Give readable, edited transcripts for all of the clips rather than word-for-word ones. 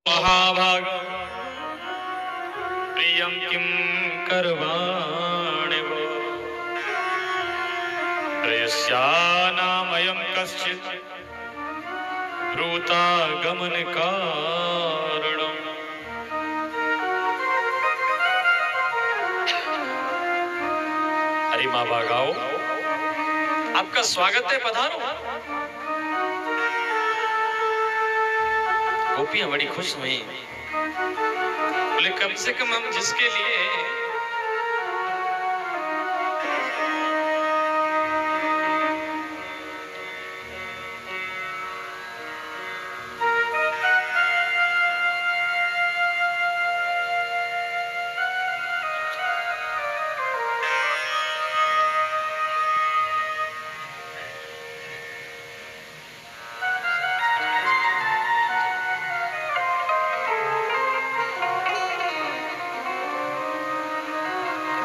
महाभाग प्रियं किं करवाणि वो प्रयस्यानामयं कश्चित् ब्रूता गमन कारणम्। हरि माँ भागाओ, आपका स्वागत है, पधारो। गोपियां बड़ी खुश हुई, बोले कम से कम हम जिसके लिए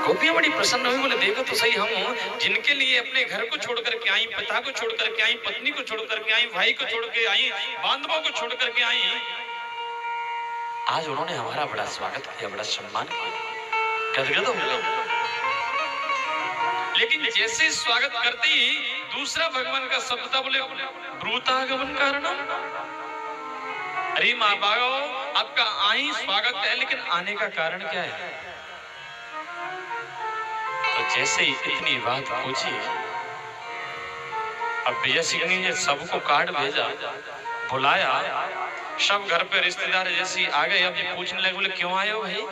गोपियां बड़ी प्रसन्न हुई, बोले देखो तो सही, हम जिनके लिए अपने घर को छोड़ करके आई, पिता को छोड़ करके आई, पत्नी को छोड़ करके आई, भाई को छोड़ के आई, बांधवों को छोड़ करके आई, आज उन्होंने हमारा बड़ा स्वागत किया, बड़ा सम्मान किया, गदगद हो गए। लेकिन जैसे स्वागत करते ही दूसरा भगवान का शब्द था, बोले ब्रूतागमन कारण। अरे माँ बाबा, आपका आई स्वागत है, लेकिन आने का कारण क्या है? तो जैसे ही इतनी बात पूछी, अब विजय सिंह ने सबको कार्ड भेजा, बुलाया, सब घर पे रिश्तेदार जैसे आ गए। अब ये पूछने लगे, बोले क्यों आए हो भाई?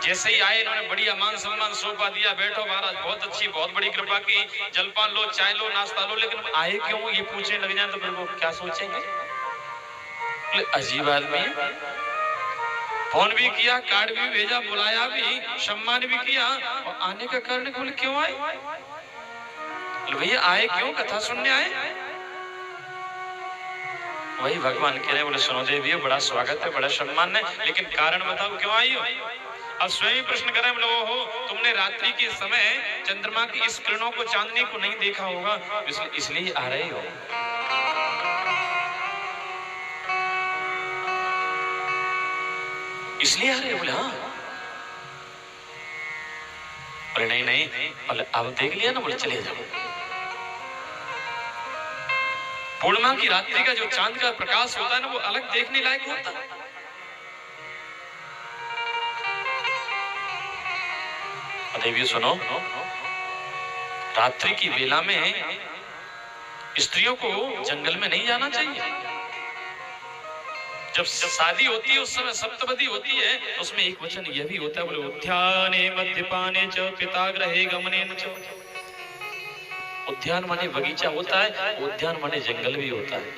जैसे ही आए इन्होंने बढ़िया मान सम्मान सौंपा दिया, बैठो महाराज, बहुत अच्छी, बहुत बड़ी कृपा की, जलपान लो, चाय लो, नाश्ता लो। लेकिन आए क्यों ये पूछने लग जाए तो फिर वो क्या सोचेंगे? अजीब आदमी है। फोन भी किया, कार्ड भी भेजा, बुलाया भी, सम्मान भी किया, और आने का कारण बोले क्यों आए? भैया आए क्यों? कथा सुनने आए? वही भगवान कह रहे, बोले सुनो देवी, बड़ा स्वागत है, बड़ा सम्मान है, लेकिन कारण बताओ क्यों आई हो? अब स्वयं प्रश्न करें, बोले हो तुमने रात्रि के समय चंद्रमा की इस किरणों को, चांदनी को नहीं देखा होगा, इसलिए आ रहे हो। इसलिए आ रहे? बोले हाँ। बोले नहीं नहीं, बोले अब देख लिया ना, बोले चले जाओ। पूर्णिमा की रात्रि का जो चांद का प्रकाश होता है ना, वो अलग देखने लायक होता है। देवी सुनो, रात्रि की बेला में स्त्रियों को जंगल में नहीं जाना चाहिए। जब शादी होती है उस समय सप्तपदी होती है, उसमें एक वचन यह भी होता है, बोले उद्याने मद्यपाने च पिताग्रहे गमने च। उद्यान माने बगीचा होता है, उद्यान माने जंगल भी होता है।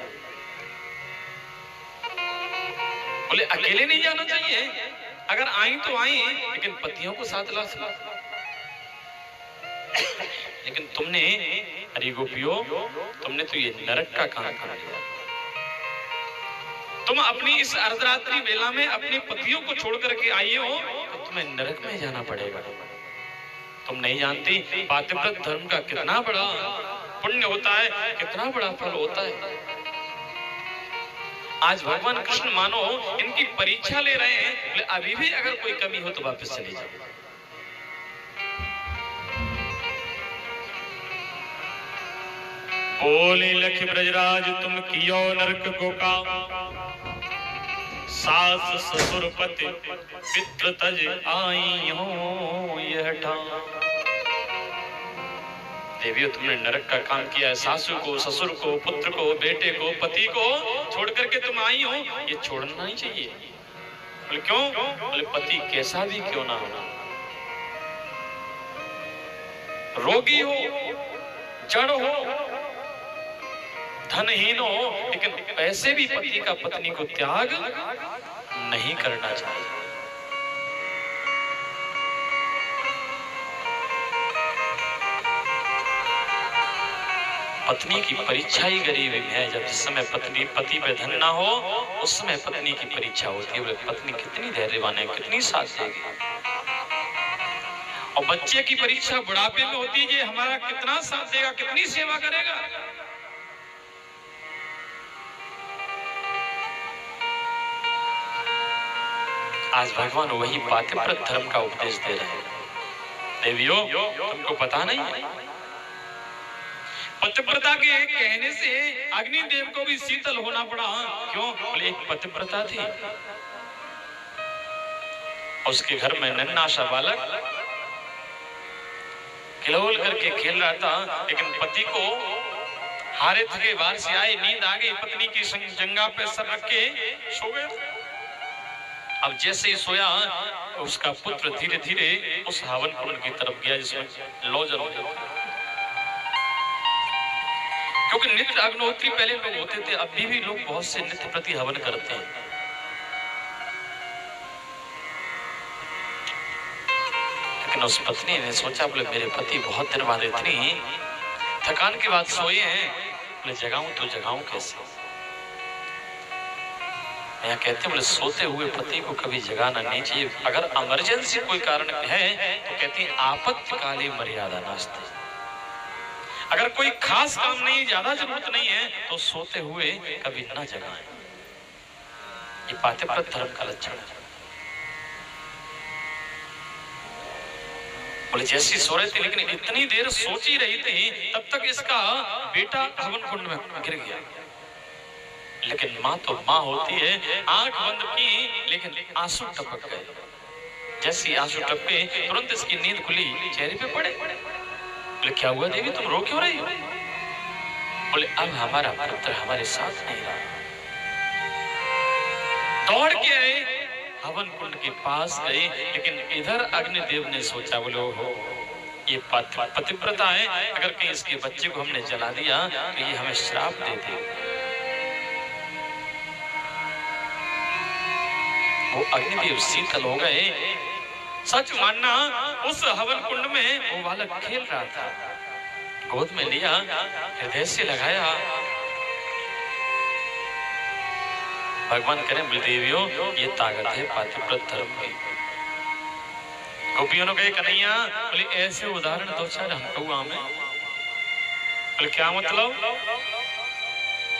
बोले अकेले नहीं जाना चाहिए, अगर आई तो आई, लेकिन पतियों को साथ ला। लेकिन तुमने, अरे गोपियों, तुमने तो ये नरक का काम कर लिया। तुम अपनी इस अर्धरात्रि बेला में अपने पतियों को छोड़ करके आई हो, तो तुम्हें नरक में जाना पड़ेगा। तुम नहीं जानती पातिव्रत धर्म का कितना बड़ा पुण्य होता है, कितना बड़ा फल होता है। आज भगवान कृष्ण मानो इनकी परीक्षा ले रहे हैं, अभी भी अगर कोई कमी हो तो वापस चले जाओ। बोले लख ब्रजराज तुम कियो नरक को काम, सास ससुर पति पितृ तज आई हो यह ठाम। देवियों, तुमने नरक का काम किया है, सासू को, ससुर को, पुत्र को, बेटे को, पति को छोड़ करके तुम आई हो, ये छोड़ना नहीं चाहिए। बोले क्यों? बोले पति कैसा भी क्यों ना होना, रोगी हो, जड़ हो, धनहीन हो, लेकिन ऐसे भी पति का पत्नी को त्याग नहीं करना चाहिए। पत्नी की परीक्षा ही गरीबी में है। जब जिस समय पत्नी पति पे धन ना हो, उस समय पत्नी की परीक्षा होती है। पत्नी कितनी धैर्यवान है, कितनी साथ देगी। और बच्चे की परीक्षा बुढ़ापे में होती है, हमारा कितना साथ देगा, कितनी सेवा करेगा। आज भगवान वही पातिव्रत धर्म का उपदेश दे रहे हैं। देवियों, तुमको पता नहीं है, पतिव्रता के कहने से अग्निदेव को भी शीतल होना पड़ा। क्यों? बोले एक पतिव्रता थी, उसके घर में नन्हा सा बालक खिलौल करके खेल रहा था, लेकिन पति को हारे थके बाहर से आए, नींद आ गई, पत्नी की जंगा पे सर रख के सो गए। अब जैसे ही सोया, उसका पुत्र धीरे धीरे उस हवन कुंड की तरफ गया जिसमें लौ जल रहे थे। क्योंकि नित्य अग्निहोत्री पहले लोग होते थे, अभी भी लोग बहुत से नित्य प्रति हवन करते हैं। लेकिन उस पत्नी ने सोचा, बोले मेरे पति बहुत दिन बाद इतनी थकान के बाद सोए हैं, बोले जगाऊं तो जगाऊं कैसे। यहाँ कहते हैं, बोले सोते हुए पति को कभी जगाना नहीं चाहिए। अगर इमरजेंसी कोई कारण है तो कहते हैं आपत्तिकाले मर्यादा नास्ति। अगर कोई खास काम नहीं, ज्यादा जरूरत नहीं है, तो सोते हुए कभी ना जगाएं। ये पातिव्रत धर्म का लक्षण है। बोले जैसी सो रहे थे, लेकिन इतनी देर सोची रही थी, तब तक इसका बेटा हवन कुंड में गिर गया। लेकिन माँ तो माँ होती है, आंख बंद की, लेकिन आंसू टपक गए। जैसी आंसू टपके, तुरंत इसकी नींद खुली, चेहरे पे पड़े। बोले क्या हुआ देवी, तुम रो क्यों रही हो? बोले अब हमारा पुत्र हमारे साथ नहीं रहा। दौड़ के आए, हवन कुंड के पास गए, लेकिन इधर अग्निदेव ने सोचा, बोले ओहो ये पतिव्रता है, अगर कहीं इसके बच्चे को हमने जला दिया तो ये हमें श्राप दे दे। वो अग्निदेव शीतल हो गए। सच मानना, उस हवन कुंड में वो बालक खेल रहा था, गोद में लिया, हृदय से लगाया। भगवान करें बलदेवियों, ये ताकत है पातिव्रत धर्म की। गोपियों ने कहे कन्हैया, बोले ऐसे उदाहरण दो चार हमको हुआ में। बोले क्या मतलब?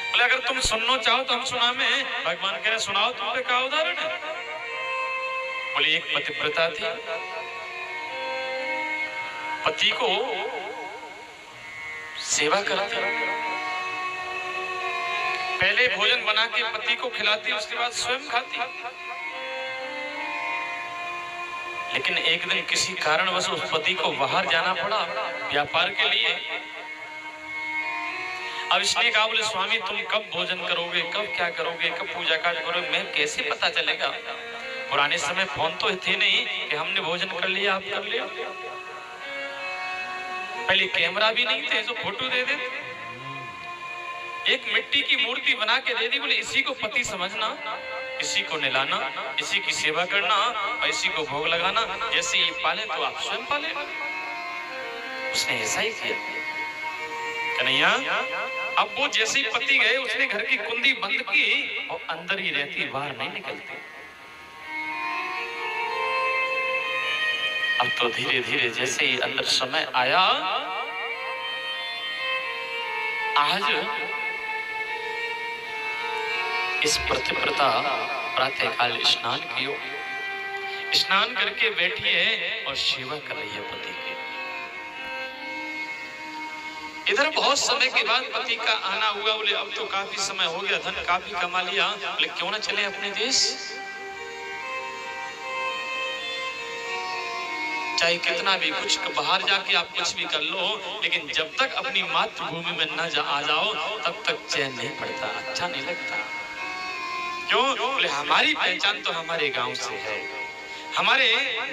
बोले अगर तुम सुनना चाहो तो हम सुना में। भगवान कह रहे सुनाओ, तुम पे क्या उदाहरण है? बोले एक पतिव्रता थी, पति को सेवा करती, पहले भोजन बना के पति को खिलाती, उसके बाद स्वयं खाती। लेकिन एक दिन किसी कारणवश उस पति को बाहर जाना पड़ा व्यापार के लिए। अब इसने कहा, बोले स्वामी तुम कब भोजन करोगे, कब क्या करोगे, कब पूजा काज करोगे, मैं कैसे पता चलेगा? पुराने समय फोन तो थे नहीं कि हमने भोजन कर लिया आप कर लिया। पहले कैमरा भी नहीं थे जो फोटो दे देते। एक मिट्टी की मूर्ति बना के दे दी, बोले इसी को पति समझना, इसी को नहलाना, इसी की सेवा करना और इसी को भोग लगाना। जैसे ये पाले तो आप स्वयं पाले। उसने ऐसा ही किया। कन्हैया, अब वो जैसे ही पति गए, उसने घर की कुंडी बंद की और अंदर ही रहती, बाहर नहीं निकलती। अब तो धीरे धीरे जैसे ही अंदर समय आया, आज इस पतिव्रता प्रातःकाल स्नान कियो, स्नान करके बैठी है और सेवा कर रही है पति की। इधर बहुत समय के बाद पति का आना हुआ। बोले अब तो काफी समय हो गया, धन काफी कमा लिया, बोले क्यों ना चले अपने देश। चाहे कितना भी कुछ बाहर जाके आप कुछ भी कर लो, लेकिन जब तक अपनी मातृभूमि में न आ जाओ तब तक चैन नहीं पड़ता, अच्छा नहीं लगता। क्यों? बोले हमारी पहचान तो हमारे गांव से है, हमारे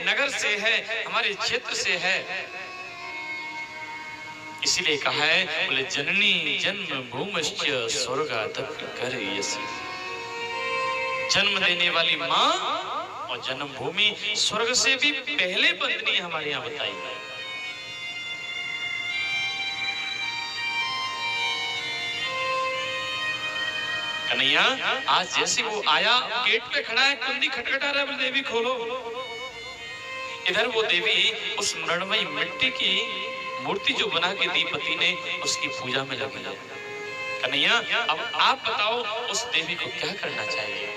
नगर से है, हमारे क्षेत्र से है। इसीलिए कहा है, बोले जननी जन्म भूमिश्च स्वर्गादपि करयसि। जन्म देने वाली माँ और जन्मभूमि स्वर्ग से भी पहले बंदनी हमारे यहाँ बताई है। कन्हैया, आज जैसे वो आया, गेट पे खड़ा है, कुंडी खटखटा रहा है, बोले देवी खोलो। इधर वो देवी उस मृणमयी मिट्टी की मूर्ति जो बना के दी पति ने, उसकी पूजा में लगी है। कन्हैया, अब आप बताओ उस देवी को क्या करना चाहिए?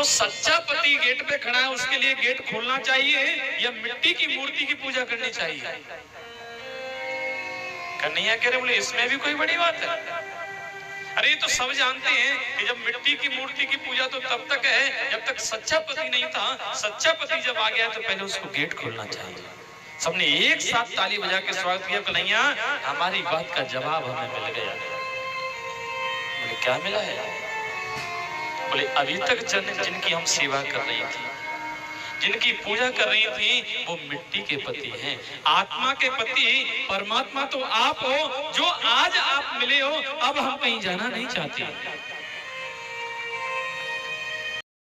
जो सच्चा पति गेट पे खड़ा है उसके लिए गेट खोलना चाहिए या मिट्टी की मूर्ति की पूजा करनी चाहिए? कन्हैया कह रहे बोले इसमें भी कोई बड़ी बात है? अरे तो सब जानते हैं कि जब मिट्टी की मूर्ति की पूजा तो तब तक है जब तक सच्चा पति नहीं था। सच्चा पति जब आ गया तो पहले उसको गेट खोलना चाहिए। सबने एक साथ ताली बजा के स्वागत किया। कन्हैया हमारी बात का जवाब हमें मिल गया। बोले क्या मिला है? बोले अभी तक जिनकी हम सेवा कर रही थी, जिनकी पूजा कर रही थी, वो मिट्टी के पति हैं। आत्मा के पति परमात्मा तो आप हो, जो आज आप मिले हो। अब हम कहीं जाना नहीं चाहते।